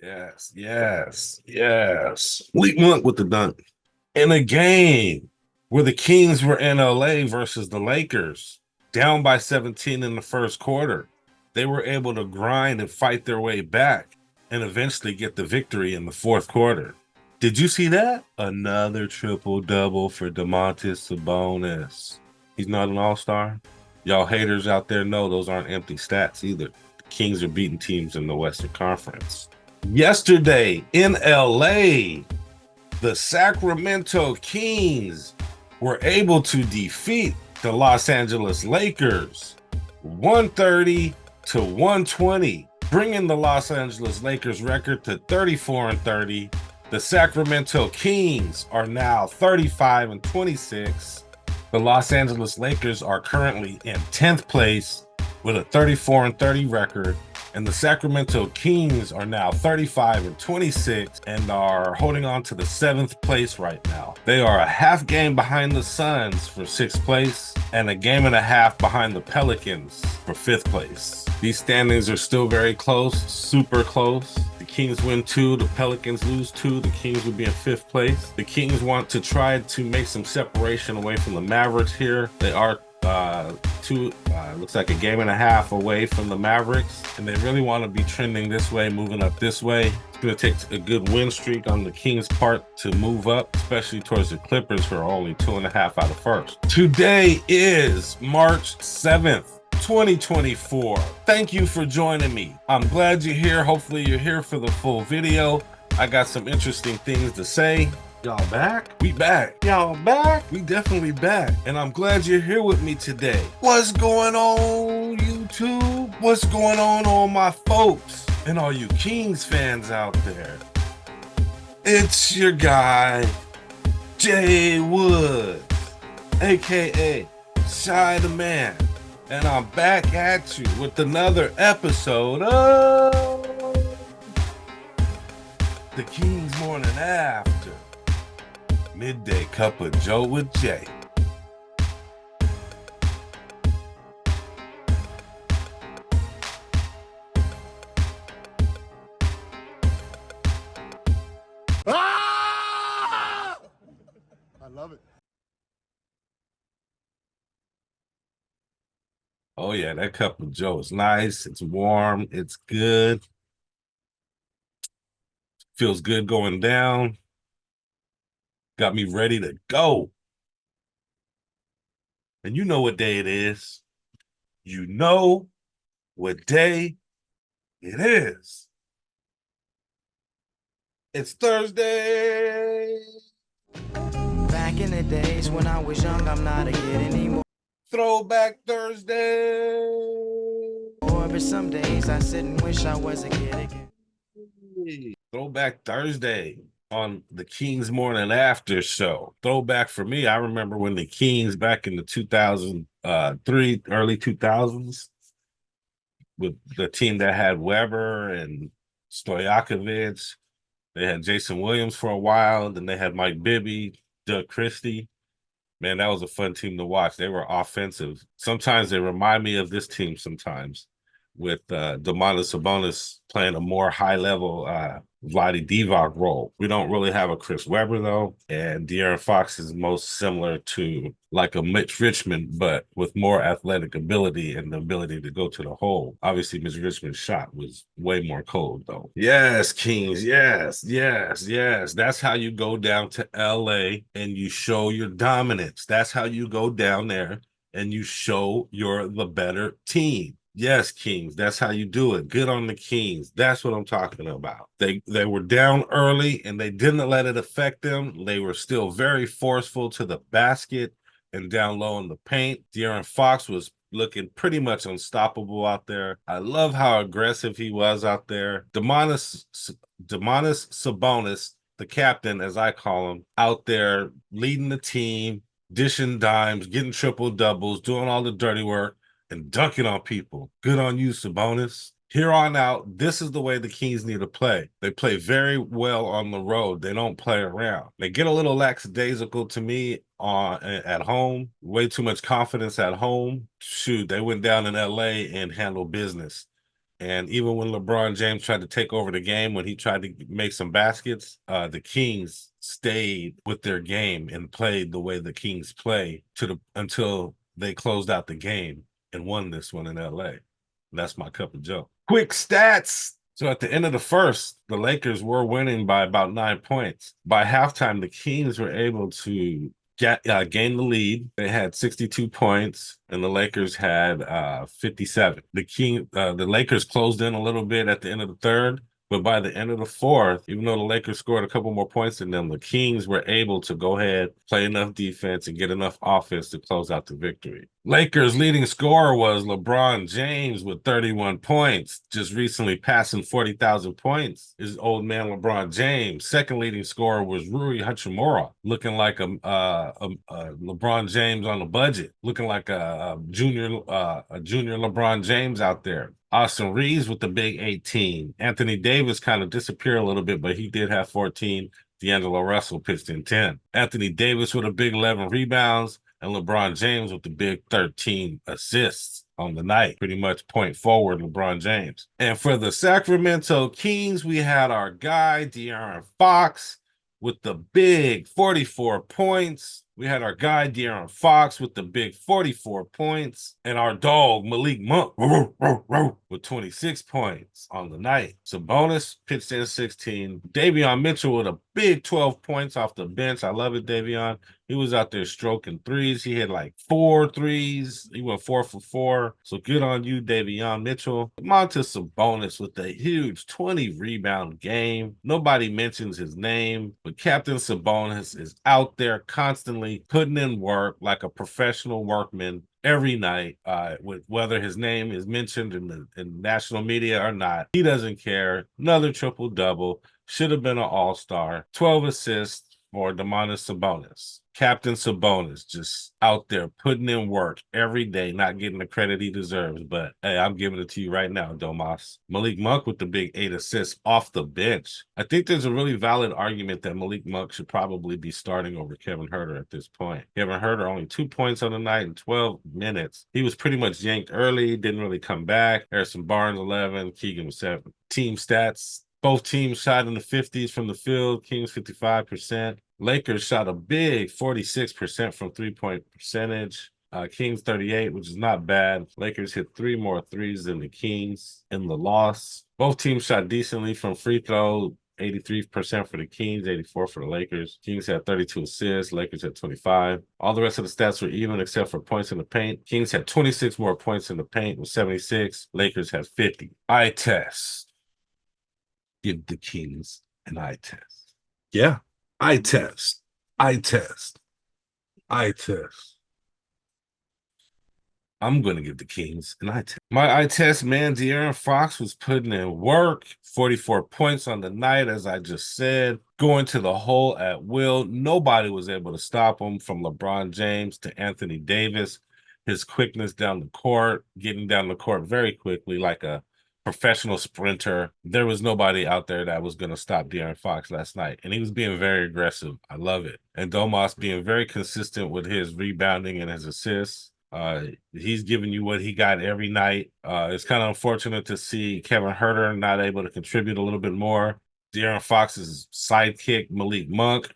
Yes, yes, yes. Leak Monk with the dunk. In a game where the Kings were in LA versus the Lakers, down by 17 in the first quarter, they were able to grind and fight their way back and eventually get the victory in the fourth quarter. Did you see that? Another triple double for Domantas Sabonis. He's not an all-star. Y'all haters out there know those aren't empty stats either. The Kings are beating teams in the Western Conference. Yesterday in LA, the Sacramento Kings were able to defeat the Los Angeles Lakers 130 to 120, bringing the Los Angeles Lakers record to 34-30. The Sacramento Kings are now 35-26. The Los Angeles Lakers are currently in 10th place with a 34-30 record, and the Sacramento Kings are now 35-26 and are holding on to the 7th place right now. They are a half game behind the Suns for 6th place and a game and a half behind the Pelicans for 5th place. These standings are still very close, super close. The Kings win 2, the Pelicans lose 2, the Kings would be in 5th place. The Kings want to try to make some separation away from the Mavericks here. They are looks like a game and a half away from the Mavericks, and they really want to be trending this way, moving up this way. It's going to take a good win streak on the Kings' part to move up, especially towards the Clippers, who are only 2.5 out of first. Today is March 7th. 2024. Thank you for joining me. I'm glad you're here. Hopefully you're here for the full video. I got some interesting things to say. Y'all back? We back. Y'all back? We definitely back. And I'm glad you're here with me today. What's going on, YouTube? What's going on, all my folks and all you Kings fans out there? It's your guy, Jay Woods, aka Shy the Man. And I'm back at you with another episode of the Kings Morning After. Midday Cup of Joe with Jay. Ah! I love it. Oh yeah, that cup of Joe is nice. It's warm. It's good. Feels good going down. Got me ready to go. And you know what day it is. You know what day it is. It's Thursday. Back in the days when I was young, I'm not a kid anymore. Throwback Thursday. But some days I sit and wish I was a kid again. Throwback Thursday on the Kings Morning After show. Throwback for me, I remember when the Kings back in the 2003, early 2000s, with the team that had Weber and Stojakovic. They had Jason Williams for a while. Then they had Mike Bibby, Doug Christie. Man, that was a fun team to watch. They were offensive. Sometimes they remind me of this team sometimes, with Domantas Sabonis playing a more high-level Vlade Divac role. We don't really have a Chris Webber, though, and De'Aaron Fox is most similar to like a Mitch Richmond, but with more athletic ability and the ability to go to the hole. Obviously, Mitch Richmond's shot was way more cold, though. Yes, Kings, yes, yes, yes. That's how you go down to LA and you show your dominance. That's how you go down there and you show you're the better team. Yes, Kings. That's how you do it. Good on the Kings. That's what I'm talking about. They were down early and they didn't let it affect them. They were still very forceful to the basket and down low in the paint. De'Aaron Fox was looking pretty much unstoppable out there. I love how aggressive he was out there. Domantas Sabonis, the captain, as I call him, out there leading the team, dishing dimes, getting triple doubles, doing all the dirty work, and dunking on people. Good on you, Sabonis. Here on out, this is the way the Kings need to play. They play very well on the road. They don't play around. They get a little lackadaisical to me at home. Way too much confidence at home. Shoot, they went down in LA and handled business. And even when LeBron James tried to take over the game, when he tried to make some baskets, the Kings stayed with their game and played the way the Kings play until they closed out the game and won this one in LA. That's my cup of Joe. Quick stats. So at the end of the first, the Lakers were winning by about 9 points. By halftime, the Kings were able to gain the lead. They had 62 points, and the Lakers had 57. The Lakers closed in a little bit at the end of the third, but by the end of the fourth, even though the Lakers scored a couple more points than them, the Kings were able to go ahead, play enough defense, and get enough offense to close out the victory. Lakers' leading scorer was LeBron James with 31 points, just recently passing 40,000 points. His old man LeBron James. Second leading scorer was Rui Hachimura, looking like a LeBron James on a budget, looking like a junior LeBron James out there. Austin Reeves with the big 18. Anthony Davis kind of disappeared a little bit, but he did have 14. D'Angelo Russell pitched in 10. Anthony Davis with a big 11 rebounds, and LeBron James with the big 13 assists on the night. Pretty much point forward LeBron James. And for the Sacramento Kings, we had our guy, De'Aaron Fox, with the big 44 points. We had our guy, De'Aaron Fox, with the big 44 points. And our dog, Malik Monk, with 26 points on the night. Sabonis pitched in 16. Davion Mitchell with a big 12 points off the bench. I love it, Davion. He was out there stroking threes. He had like 4 threes. He went 4 for 4. So good on you, Davion Mitchell. Montes Sabonis with a huge 20 rebound game. Nobody mentions his name, but Captain Sabonis is out there constantly putting in work like a professional workman every night, with whether his name is mentioned in national media or not. He doesn't care. Another triple-double. Should have been an all-star. 12 assists for Domantas Sabonis. Captain Sabonis just out there putting in work every day, not getting the credit he deserves. But hey, I'm giving it to you right now, Domas. Malik Monk with the big 8 assists off the bench. I think there's a really valid argument that Malik Monk should probably be starting over Kevin Huerter at this point. Kevin Huerter only 2 points on the night in 12 minutes. He was pretty much yanked early, didn't really come back. Harrison Barnes, 11. Keegan was 7. Team stats. Both teams shot in the 50s from the field. Kings 55%. Lakers shot a big 46% from three-point percentage. Kings 38, which is not bad. Lakers hit 3 more threes than the Kings in the loss. Both teams shot decently from free throw. 83% for the Kings, 84 for the Lakers. Kings had 32 assists, Lakers had 25. All the rest of the stats were even except for points in the paint. Kings had 26 more points in the paint with 76. Lakers had 50. Eye test. Give the Kings an eye test. Yeah. Eye test. Eye test. Eye test. I'm going to give the Kings an eye test. My eye test, man, De'Aaron Fox was putting in work. 44 points on the night, as I just said. Going to the hole at will. Nobody was able to stop him, from LeBron James to Anthony Davis. His quickness down the court, getting down the court very quickly like a professional sprinter. There was nobody out there that was going to stop De'Aaron Fox last night. And he was being very aggressive. I love it. And Domas being very consistent with his rebounding and his assists. He's giving you what he got every night. It's kind of unfortunate to see Kevin Huerter not able to contribute a little bit more. De'Aaron Fox's sidekick, Malik Monk,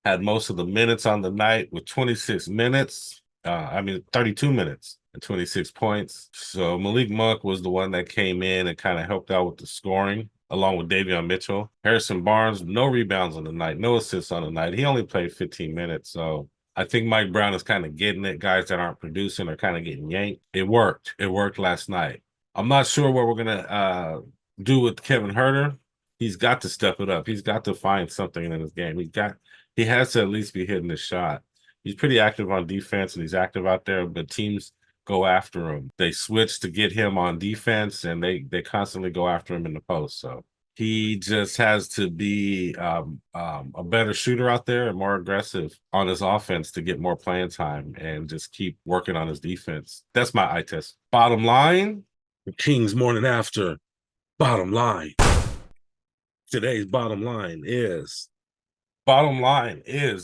had most of the minutes on the night with 26 minutes. 32 minutes and 26 points. So Malik Monk was the one that came in and kind of helped out with the scoring, along with Davion Mitchell. Harrison Barnes, no rebounds on the night, no assists on the night. He only played 15 minutes. So I think Mike Brown is kind of getting it. Guys that aren't producing are kind of getting yanked. It worked. It worked last night. I'm not sure what we're going to do with Kevin Huerter. He's got to step it up. He's got to find something in his game. He has to at least be hitting the shot. He's pretty active on defense, and he's active out there, but teams go after him. They switch to get him on defense, and they constantly go after him in the post. So he just has to be a better shooter out there and more aggressive on his offense to get more playing time and just keep working on his defense. That's my eye test. Bottom line, the Kings morning after. Bottom line. Today's bottom line is,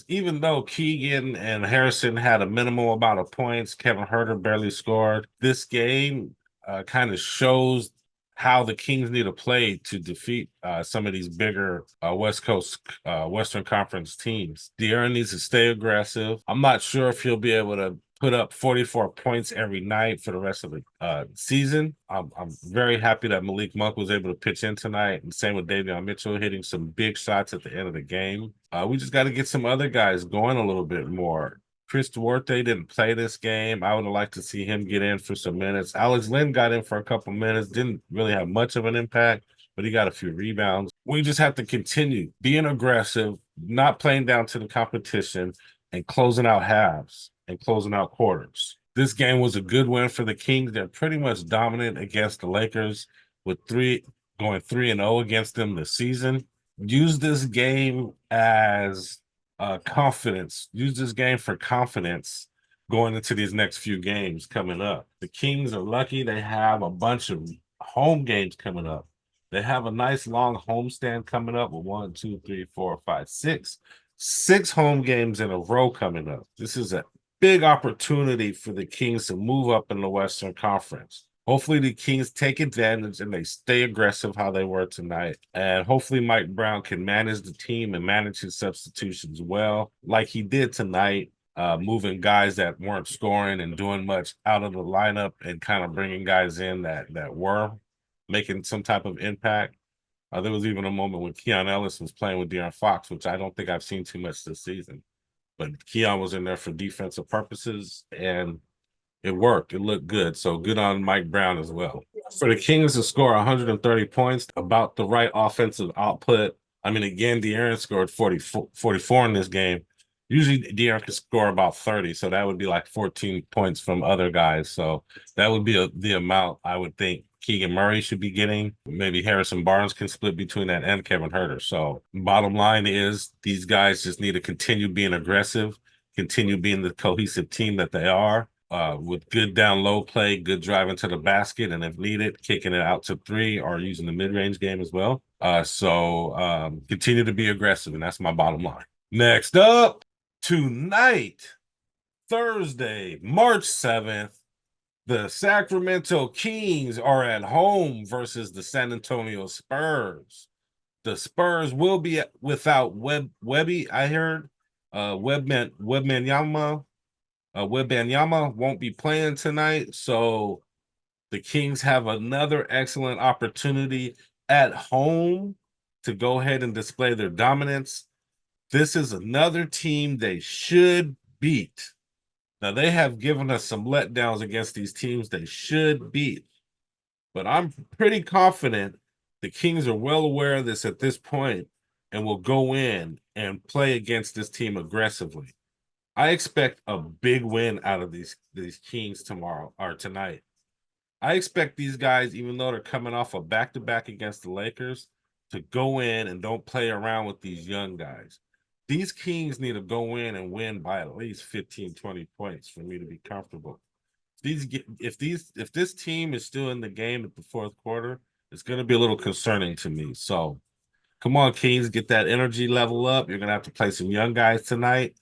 even though Keegan and Harrison had a minimal amount of points, Kevin Huerter barely scored. This game kind of shows how the Kings need to play to defeat some of these bigger West Coast, Western Conference teams. De'Aaron needs to stay aggressive. I'm not sure if he'll be able to put up 44 points every night for the rest of the season. I'm very happy that Malik Monk was able to pitch in tonight, and same with Davion Mitchell hitting some big shots at the end of the game. We just got to get some other guys going a little bit more. Chris Duarte didn't play this game. I would have liked to see him get in for some minutes. Alex Lynn got in for a couple minutes, didn't really have much of an impact, but he got a few rebounds. We just have to continue being aggressive, not playing down to the competition, and closing out halves and closing out quarters. This game was a good win for the Kings. They're pretty much dominant against the Lakers with going 3-0 against them this season. Use this game as confidence. Use this game for confidence going into these next few games coming up. The Kings are lucky they have a bunch of home games coming up. They have a nice long homestand coming up with 1, 2, 3, 4, 5, 6. 6 home games in a row coming up. This is a big opportunity for the Kings to move up in the Western Conference. Hopefully the Kings take advantage and they stay aggressive how they were tonight. And hopefully Mike Brown can manage the team and manage his substitutions well, like he did tonight, moving guys that weren't scoring and doing much out of the lineup and kind of bringing guys in that were making some type of impact. There was even a moment when Keon Ellis was playing with De'Aaron Fox, which I don't think I've seen too much this season. But Keon was in there for defensive purposes, and it worked. It looked good. So good on Mike Brown as well. For the Kings to score 130 points, about the right offensive output. I mean, again, De'Aaron scored 44 in this game. Usually De'Aaron can score about 30, so that would be like 14 points from other guys. So that would be the amount I would think Keegan Murray should be getting. Maybe Harrison Barnes can split between that and Kevin Huerter. So bottom line is these guys just need to continue being aggressive, continue being the cohesive team that they are. With good down low play, good driving to the basket, and if needed, kicking it out to 3 or using the mid-range game as well. So continue to be aggressive, and that's my bottom line. Next up, tonight, Thursday, March 7th, the Sacramento Kings are at home versus the San Antonio Spurs. The Spurs will be without Webby, I heard. Wembanyama won't be playing tonight, so the Kings have another excellent opportunity at home to go ahead and display their dominance. This is another team they should beat. Now, they have given us some letdowns against these teams they should beat, but I'm pretty confident the Kings are well aware of this at this point and will go in and play against this team aggressively. I expect a big win out of these Kings tomorrow or tonight. I expect these guys, even though they're coming off a back-to-back against the Lakers, to go in and don't play around with these young guys. These Kings need to go in and win by at least 15, 20 points for me to be comfortable. If this team is still in the game at the fourth quarter, it's going to be a little concerning to me. So come on, Kings, get that energy level up. You're going to have to play some young guys tonight,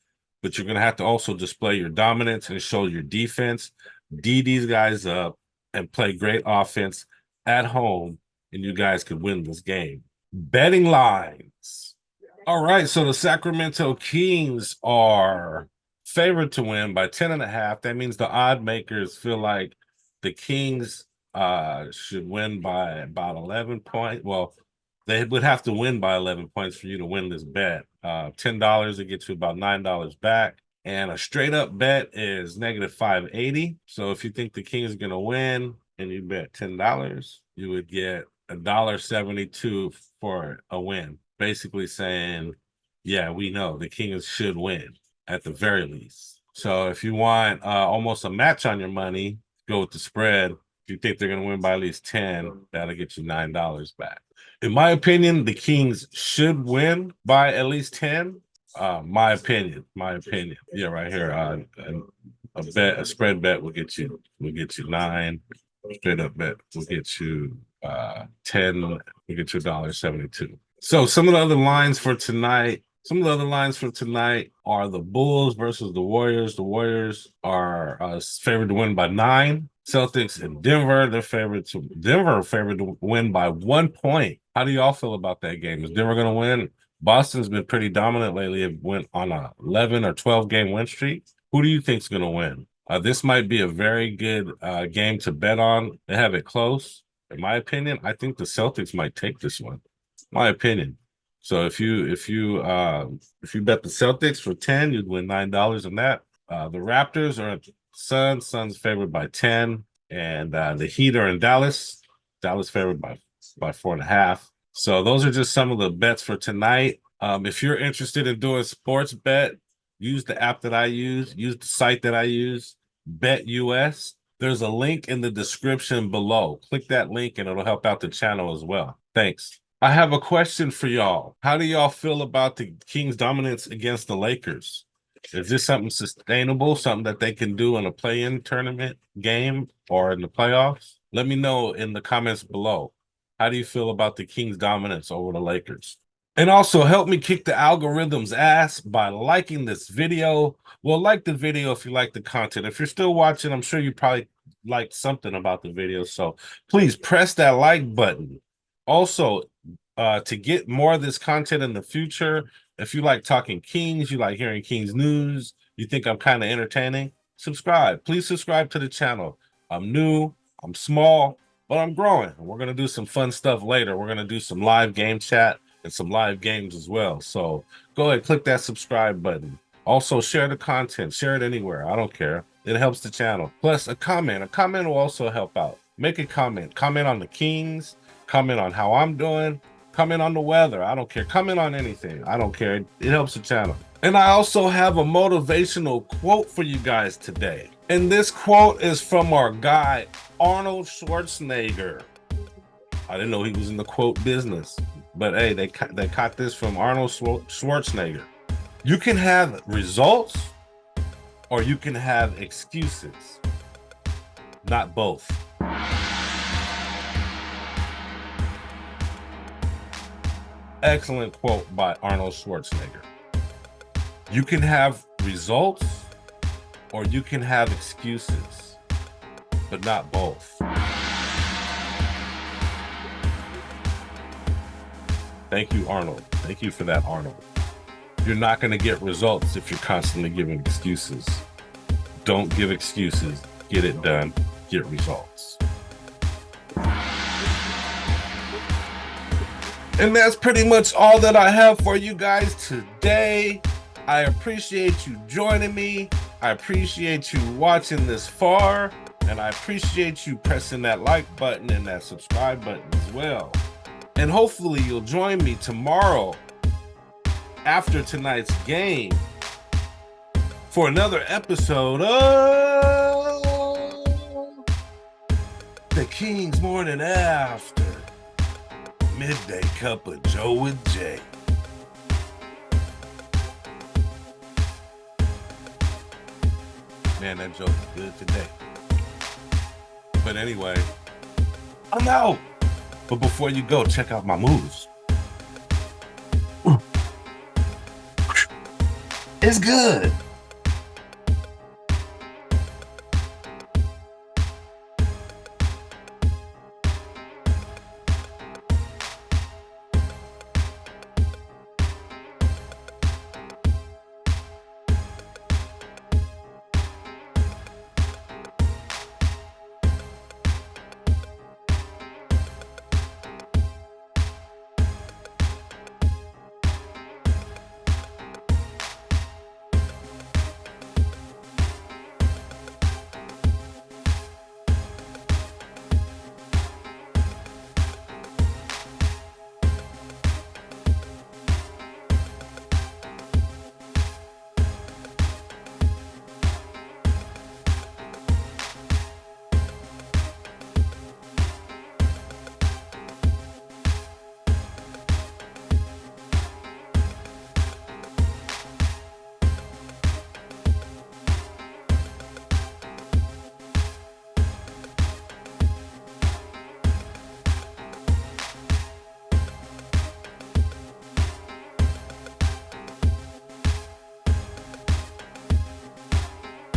but you're going to have to also display your dominance and show your defense. D these guys up and play great offense at home, and you guys could win this game. Betting lines. All right, so the Sacramento Kings are favored to win by 10.5. That means the odd makers feel like the Kings should win by about 11 points. Well, they would have to win by 11 points for you to win this bet. $10 to get you about $9 back. And a straight up bet is negative 580. So if you think the Kings are going to win and you bet $10, you would get $1.72 for a win. Basically saying, yeah, we know the Kings should win at the very least. So if you want almost a match on your money, go with the spread. If you think they're going to win by at least 10, that'll get you $9 back. In my opinion, the Kings should win by at least 10. My opinion. Yeah, right here. A spread bet will get you 9. Straight up bet will get you 10. Will get you $1.72. So some of the other lines for tonight. Some of the other lines for tonight are the Bulls versus the Warriors. The Warriors are favored to win by 9. Celtics in Denver, Denver favored to win by 1 point. How do y'all feel about that game? Is Denver going to win? Boston's been pretty dominant lately. It went on a 11 or 12 game win streak. Who do you think's going to win? This might be a very good game to bet on. They have it close. In my opinion, I think the Celtics might take this one. My opinion. So if you bet the Celtics for 10, you'd win $9 on that. The Raptors are at Suns favored by 10, and the Heat are in Dallas favored by 4.5. So those are just some of the bets for tonight. If you're interested in doing sports bet, use the app that I use the site that I use, BetUS. There's a link in the description below. Click that link and it'll help out the channel as well. Thanks. I have a question for y'all. How do y'all feel about the Kings' dominance against the Lakers? Is this something sustainable, something that they can do in a play-in tournament game or in the playoffs? Let me know in the comments below. How do you feel about the Kings' dominance over the Lakers? And also help me kick the algorithm's ass by liking this video. Well, like the video if you like the content. If you're still watching, I'm sure you probably liked something about the video. So please press that like button. Also, to get more of this content in the future, if you like talking Kings, you like hearing Kings news, you think I'm kind of entertaining, subscribe. Please subscribe to the channel. I'm new, I'm small, but I'm growing. We're going to do some fun stuff later. We're going to do some live game chat and some live games as well. So go ahead, click that subscribe button. Also, share the content. Share it anywhere. I don't care. It helps the channel. Plus, a comment. A comment will also help out. Make a comment. Comment on the Kings. Comment on how I'm doing. Comment on the weather. I don't care. Comment on anything. I don't care. It helps the channel. And I also have a motivational quote for you guys today. And this quote is from our guy, Arnold Schwarzenegger. I didn't know he was in the quote business. But hey, they caught this from Arnold Schwarzenegger. You can have results or you can have excuses. Not both. Excellent quote by Arnold Schwarzenegger. You can have results or you can have excuses, but not both. Thank you, Arnold. Thank you for that, Arnold. You're not going to get results if you're constantly giving excuses. Don't give excuses. Get it done. Get results. And that's pretty much all that I have for you guys today. I appreciate you joining me. I appreciate you watching this far. And I appreciate you pressing that like button and that subscribe button as well. And hopefully you'll join me tomorrow after tonight's game for another episode of the Kings Morning After. Midday Cup of Joe with Jay. Man, that joke is good today. But anyway, I'm out. But before you go, check out my moves. It's good.